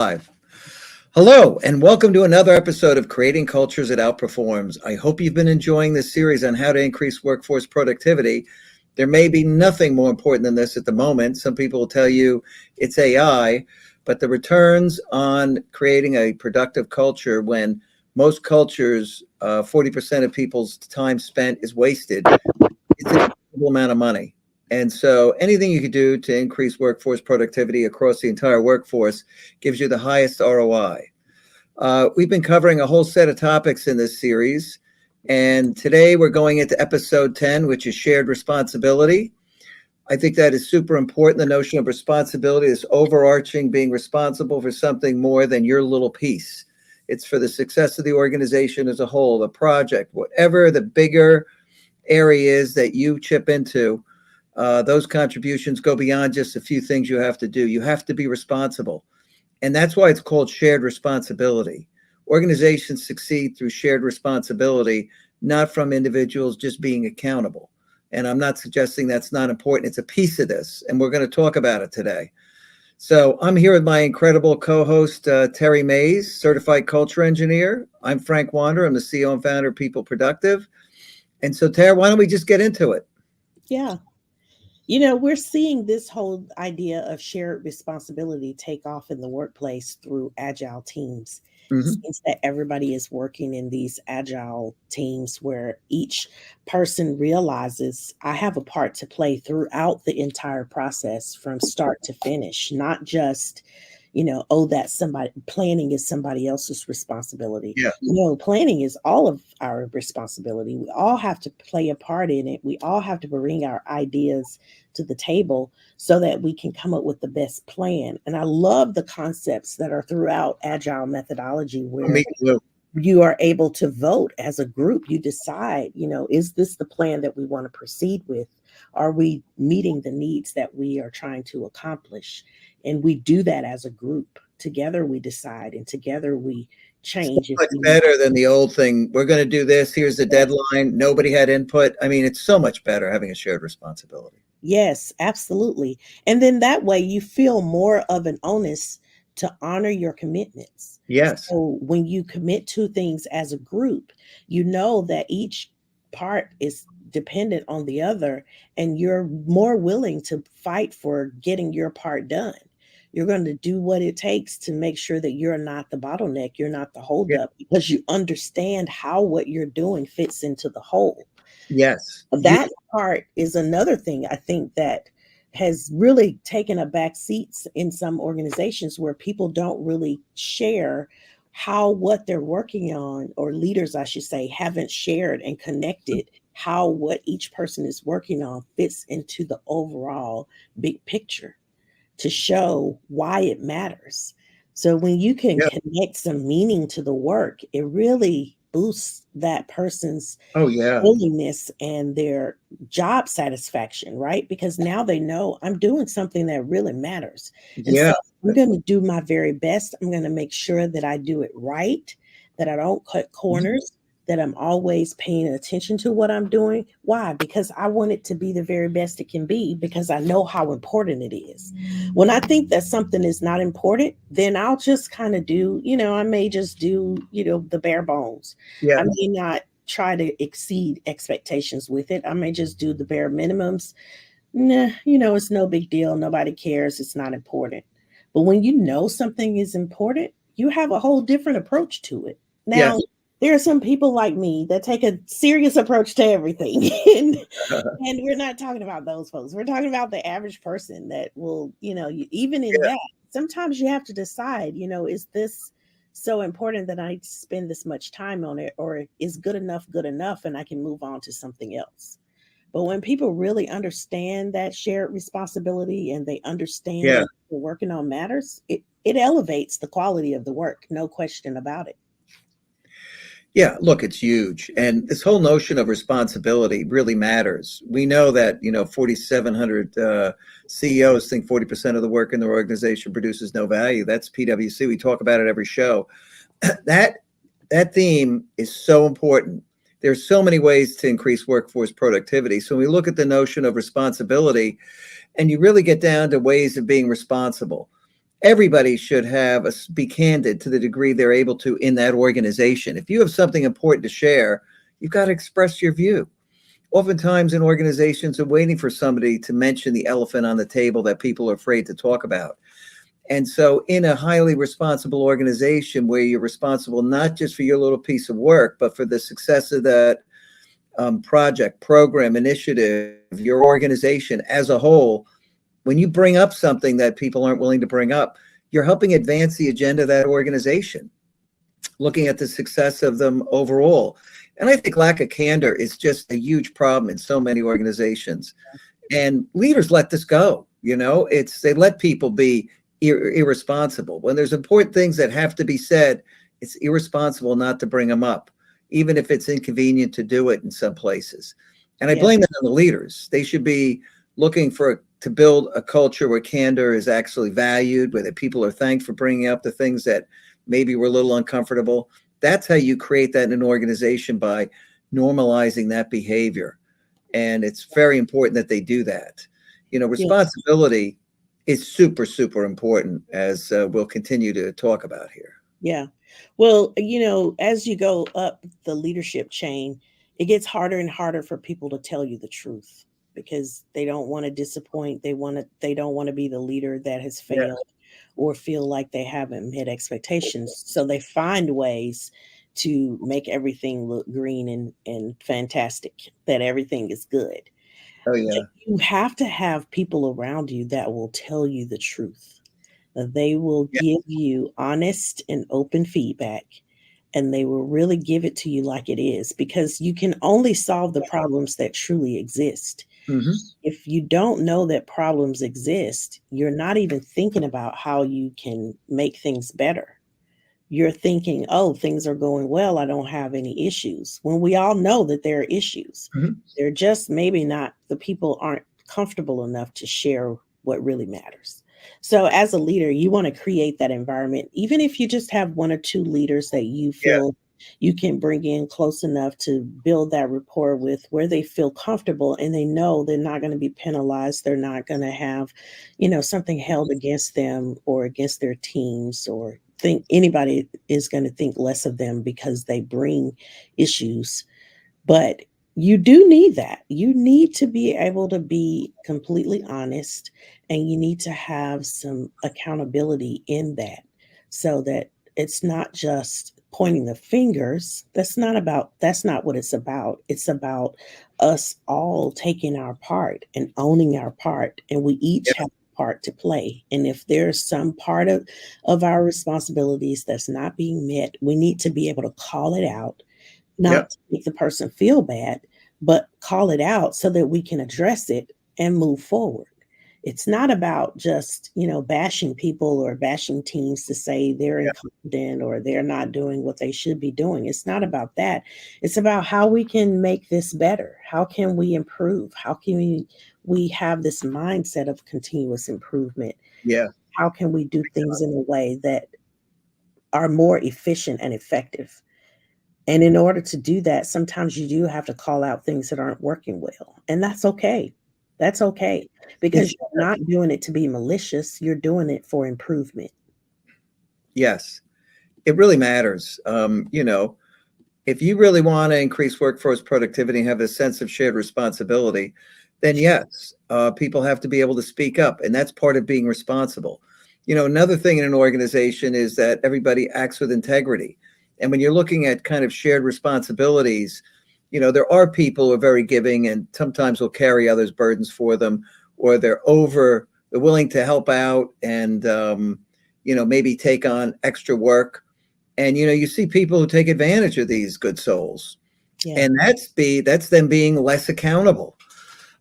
Live. Hello, and welcome to another episode of Creating Cultures That Outperforms. I hope you've been enjoying this series on how to increase workforce productivity. There may be nothing more important than this at the moment. Some people will tell you it's AI, but the returns on creating a productive culture when most cultures, 40% of people's time spent is wasted, it's an incredible amount of money. And so anything you could do to increase workforce productivity across the entire workforce gives you the highest ROI. We've been covering a whole set of topics in this series. And today we're going into episode 10, which is shared responsibility. I think that is super important. The notion of responsibility is overarching, being responsible for something more than your little piece. It's for the success of the organization as a whole, the project, whatever the bigger area is that you chip into. Those contributions go beyond just a few things you have to do. You have to be responsible. And that's why it's called shared responsibility. Organizations succeed through shared responsibility, not from individuals just being accountable. And I'm not suggesting that's not important. It's a piece of this, and we're going to talk about it today. So I'm here with my incredible co-host, Terry Mays, certified culture engineer. I'm Frank Wander. I'm the CEO and founder of People Productive. And so, Terry, why don't we just get into it? Yeah. We're seeing this whole idea of shared responsibility take off in the workplace through agile teams. Mm-hmm. Since that everybody is working in these agile teams where each person realizes I have a part to play throughout the entire process from start to finish, not just that somebody planning is somebody else's responsibility. Yeah. Planning is all of our responsibility. We all have to play a part in it. We all have to bring our ideas to the table so that we can come up with the best plan. And I love the concepts that are throughout agile methodology where you are able to vote as a group. You decide, is this the plan that we want to proceed with? Are we meeting the needs that we are trying to accomplish? And we do that as a group. Together we decide, and together we change. So much better than the old thing. We're going to do this. Here's the deadline. Nobody had input. I mean, it's so much better having a shared responsibility. Yes, absolutely. And then that way you feel more of an onus to honor your commitments. Yes. So when you commit to things as a group, you know that each part is dependent on the other, and you're more willing to fight for getting your part done. You're going to do what it takes to make sure that you're not the bottleneck, you're not the holdup, because you understand how what you're doing fits into the whole. Yes. That part is another thing I think that has really taken a back seat in some organizations where people don't really share how what they're working on, or leaders, I should say, haven't shared and connected how what each person is working on fits into the overall big picture to show why it matters. So when you can connect some meaning to the work, it really boosts that person's willingness and their job satisfaction, right? Because now they know I'm doing something that really matters. And so I'm going to do my very best. I'm going to make sure that I do it right, that I don't cut corners, that I'm always paying attention to what I'm doing. Why? Because I want it to be the very best it can be, because I know how important it is. When I think that something is not important, then I'll just kind of do, I may just do, the bare bones. I may not try to exceed expectations with it. I may just do the bare minimums. Nah, it's no big deal. Nobody cares. It's not important. But when you know something is important, you have a whole different approach to it. Now, there are some people like me that take a serious approach to everything. And we're not talking about those folks. We're talking about the average person that will, even in that, sometimes you have to decide, is this so important that I spend this much time on it, or is good enough and I can move on to something else? But when people really understand that shared responsibility and they understand that what they're working on matters, it elevates the quality of the work. No question about it. Yeah, look, it's huge. And this whole notion of responsibility really matters. We know that, 4,700 CEOs think 40% of the work in their organization produces no value. That's PWC. We talk about it every show. That theme is so important. There's so many ways to increase workforce productivity. So when we look at the notion of responsibility, and you really get down to ways of being responsible. everybody should be candid to the degree they're able to in that organization. If you have something important to share, you've got to express your view. Oftentimes in organizations are waiting for somebody to mention the elephant on the table that people are afraid to talk about. And so in a highly responsible organization where you're responsible not just for your little piece of work, but for the success of that project, program, initiative, your organization as a whole, when you bring up something that people aren't willing to bring up, you're helping advance the agenda of that organization, looking at the success of them overall. And I think lack of candor is just a huge problem in so many organizations. And leaders let this go. They let people be irresponsible. When there's important things that have to be said, it's irresponsible not to bring them up, even if it's inconvenient to do it in some places. And I blame that on the leaders. They should be looking to build a culture where candor is actually valued, where the people are thanked for bringing up the things that maybe were a little uncomfortable. That's how you create that in an organization, by normalizing that behavior. And it's very important that they do that. Responsibility is super, super important, as we'll continue to talk about here. Yeah. Well, as you go up the leadership chain, it gets harder and harder for people to tell you the truth because they don't want to disappoint. They don't want to be the leader that has Yeah. failed or feel like they haven't met expectations. So they find ways to make everything look green and fantastic, that everything is good. Oh, yeah. You have to have people around you that will tell you the truth. They will Yeah. give you honest and open feedback, and they will really give it to you like it is, because you can only solve the problems that truly exist. Mm-hmm. If you don't know that problems exist, you're not even thinking about how you can make things better. You're thinking, oh, things are going well, I don't have any issues. When we all know that there are issues, Mm-hmm. they're just maybe not, the people aren't comfortable enough to share what really matters. So as a leader, you want to create that environment, even if you just have one or two leaders that you feel you can bring in close enough to build that rapport with, where they feel comfortable and they know they're not going to be penalized. They're not going to have, something held against them or against their teams, or think anybody is going to think less of them because they bring issues. But you do need that. You need to be able to be completely honest, and you need to have some accountability in that, so that it's not just pointing the fingers. That's not what it's about. It's about us all taking our part and owning our part, and we each have a part to play. And if there's some part of our responsibilities that's not being met, we need to be able to call it out, not to make the person feel bad, but call it out so that we can address it and move forward. It's not about just, bashing people or bashing teams to say they're incompetent or they're not doing what they should be doing. It's not about that. It's about how we can make this better. How can we improve? How can we have this mindset of continuous improvement? Yeah. How can we do things in a way that are more efficient and effective? And in order to do that, sometimes you do have to call out things that aren't working well. And that's okay. That's okay, because you're not doing it to be malicious. You're doing it for improvement. Yes, it really matters. If you really want to increase workforce productivity and have a sense of shared responsibility, then yes, people have to be able to speak up. And that's part of being responsible. Another thing in an organization is that everybody acts with integrity. And when you're looking at kind of shared responsibilities, there are people who are very giving and sometimes will carry others' burdens for them, or they're willing to help out and, maybe take on extra work. And, you see people who take advantage of these good souls. Yeah. And that's them being less accountable,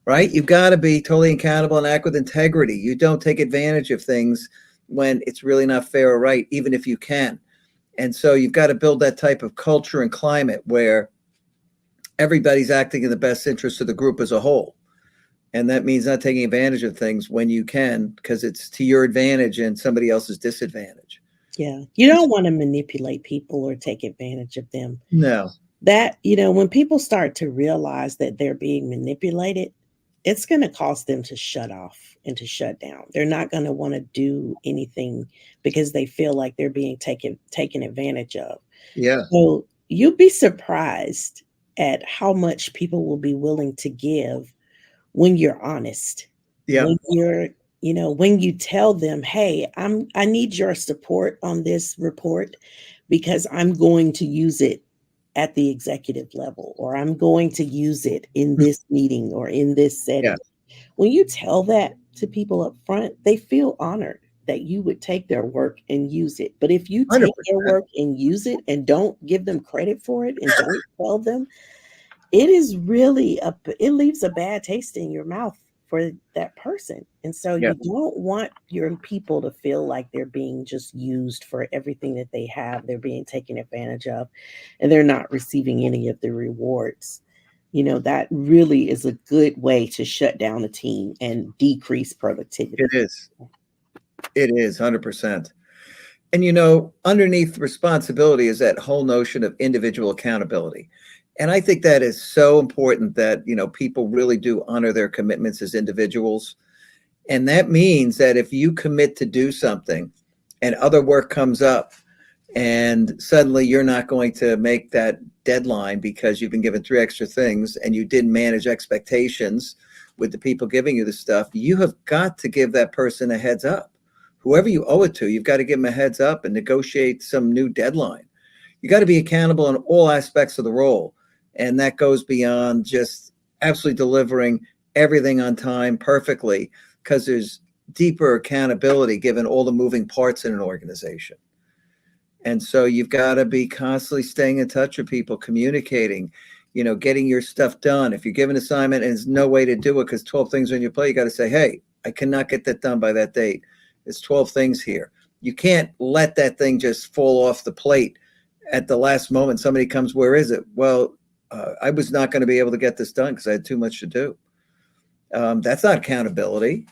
right? You've got to be totally accountable and act with integrity. You don't take advantage of things when it's really not fair or right, even if you can. And so you've got to build that type of culture and climate where everybody's acting in the best interest of the group as a whole. And that means not taking advantage of things when you can, because it's to your advantage and somebody else's disadvantage. Yeah. You don't want to manipulate people or take advantage of them. No. That, when people start to realize that they're being manipulated, it's going to cause them to shut off and to shut down. They're not going to want to do anything because they feel like they're being taken advantage of. Yeah. So you'd be surprised at how much people will be willing to give when you're honest. Yeah. When you're, when you tell them, "Hey, I need your support on this report because I'm going to use it at the executive level, or I'm going to use it in this meeting or in this Yeah. setting." When you tell that to people up front, they feel honored that you would take their work and use it. But if you take their 100%. work and use it and don't give them credit for it and don't tell them, it is really it leaves a bad taste in your mouth for that person. And so Yeah. you don't want your people to feel like they're being just used for everything that they have. They're being taken advantage of and they're not receiving any of the rewards. That really is a good way to shut down a team and decrease productivity. It is. It is 100%. And underneath responsibility is that whole notion of individual accountability. And I think that is so important that, people really do honor their commitments as individuals. And that means that if you commit to do something and other work comes up and suddenly you're not going to make that deadline because you've been given 3 extra things and you didn't manage expectations with the people giving you the stuff, you have got to give that person a heads up. Whoever you owe it to, you've got to give them a heads up and negotiate some new deadline. You got to be accountable in all aspects of the role. And that goes beyond just absolutely delivering everything on time perfectly, because there's deeper accountability given all the moving parts in an organization. And so you've got to be constantly staying in touch with people, communicating, getting your stuff done. If you're given an assignment and there's no way to do it because 12 things are on your plate, you got to say, "Hey, I cannot get that done by that date. It's 12 things here." You can't let that thing just fall off the plate at the last moment. Somebody comes, "Where is it?" Well, I was not going to be able to get this done because I had too much to do. That's not accountability.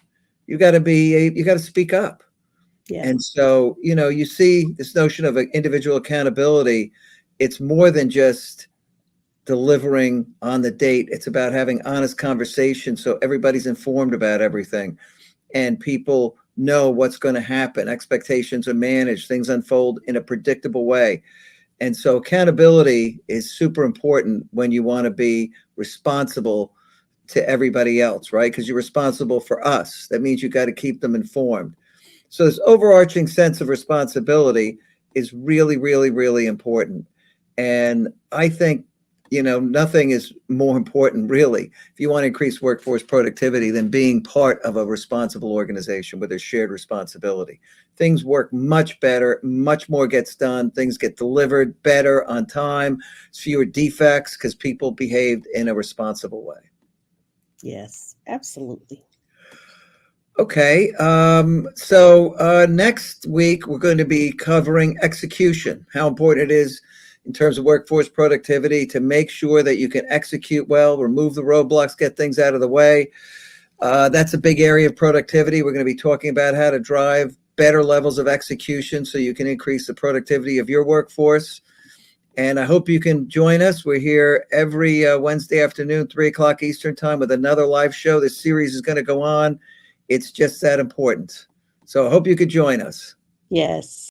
You got to speak up. Yeah. And so, you see this notion of individual accountability. It's more than just delivering on the date. It's about having honest conversations so everybody's informed about everything and people know what's going to happen. Expectations are managed, things unfold in a predictable way. And so accountability is super important when you want to be responsible to everybody else, right? Because you're responsible for us. That means you got to keep them informed. So this overarching sense of responsibility is really, really, really important. And I think, nothing is more important, really, if you want to increase workforce productivity, than being part of a responsible organization with a shared responsibility. Things work much better, much more gets done, things get delivered better on time, fewer defects because people behaved in a responsible way. Yes, absolutely. Okay, so next week we're going to be covering execution, how important it is in terms of workforce productivity to make sure that you can execute well, remove the roadblocks, get things out of the way. That's a big area of productivity. We're going to be talking about how to drive better levels of execution so you can increase the productivity of your workforce. And I hope you can join us. We're here every Wednesday afternoon, 3 o'clock Eastern time, with another live show. This series is going to go on. It's just that important. So I hope you could join us. Yes.